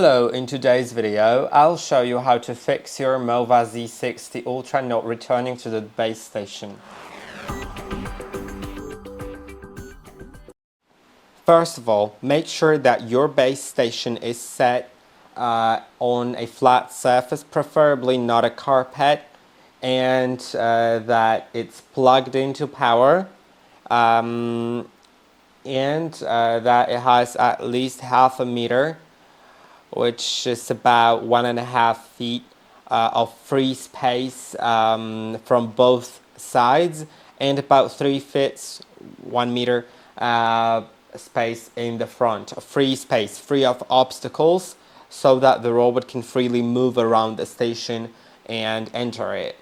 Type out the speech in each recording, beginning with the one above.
Hello, in today's video, I'll show you how to fix your MOVA Z60 Ultra not returning to the base station. First of all, make sure that your base station is set on a flat surface, preferably not a carpet, and that it's plugged into power, and that it has at least half a meter, which is about 1.5 feet of free space from both sides, and about 3 feet, 1 meter space in the front. Free space, free of obstacles, so that the robot can freely move around the station and enter it.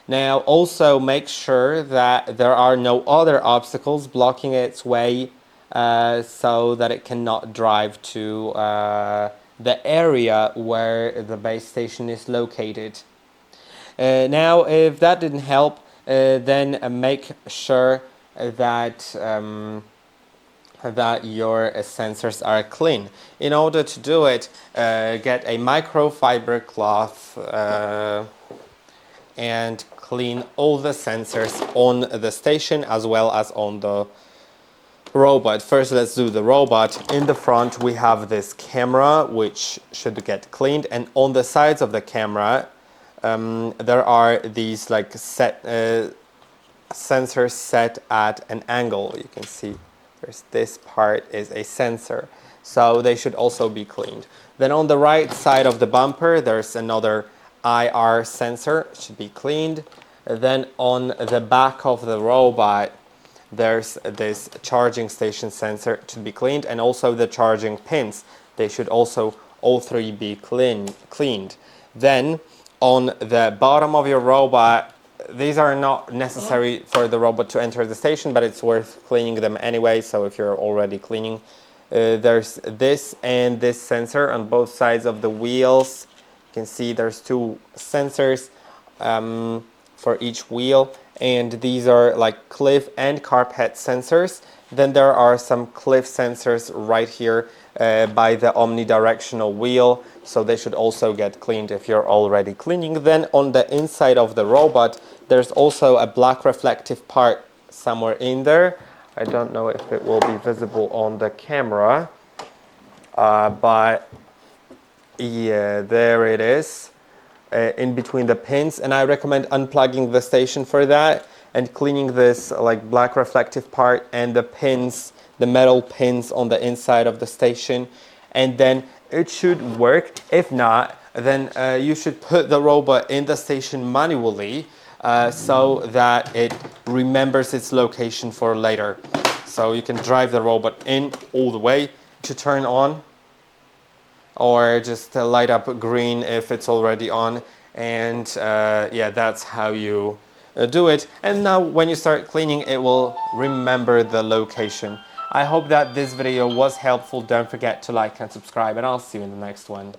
Now also make sure that there are no other obstacles blocking its way so that it cannot drive to the area where the base station is located. Now, if that didn't help, then make sure that that your sensors are clean. In order to do it, get a microfiber cloth and clean all the sensors on the station as well as on the robot. First, let's do the robot. In the front, we have this camera which should get cleaned, and on the sides of the camera there are these like sensors set at an angle. You can see this part is a sensor, so they should also be cleaned. Then on the right side of the bumper, there's another IR sensor, should be cleaned. Then on the back of the robot, there's this charging station sensor to be cleaned, and also the charging pins. They should also all three be cleaned. Then on the bottom of your robot, these are not necessary for the robot to enter the station, but it's worth cleaning them anyway. So if you're already cleaning, there's this and this sensor on both sides of the wheels. You can see there's two sensors for each wheel, and these are like cliff and carpet sensors. Then there are some cliff sensors right here by the omnidirectional wheel, so they should also get cleaned if you're already cleaning. Then on the inside of the robot, there's also a black reflective part somewhere in there. I don't know if it will be visible on the camera, but yeah, there it is. In between the pins, and I recommend unplugging the station for that and cleaning this like black reflective part and the pins, the metal pins on the inside of the station, and then it should work. If not, then you should put the robot in the station manually so that it remembers its location for later. So you can drive the robot in all the way to turn on, or just light up green if it's already on, and yeah, that's how you do it. And now when you start cleaning, it will remember the location. I hope that this video was helpful. Don't forget to like and subscribe, and I'll see you in the next one.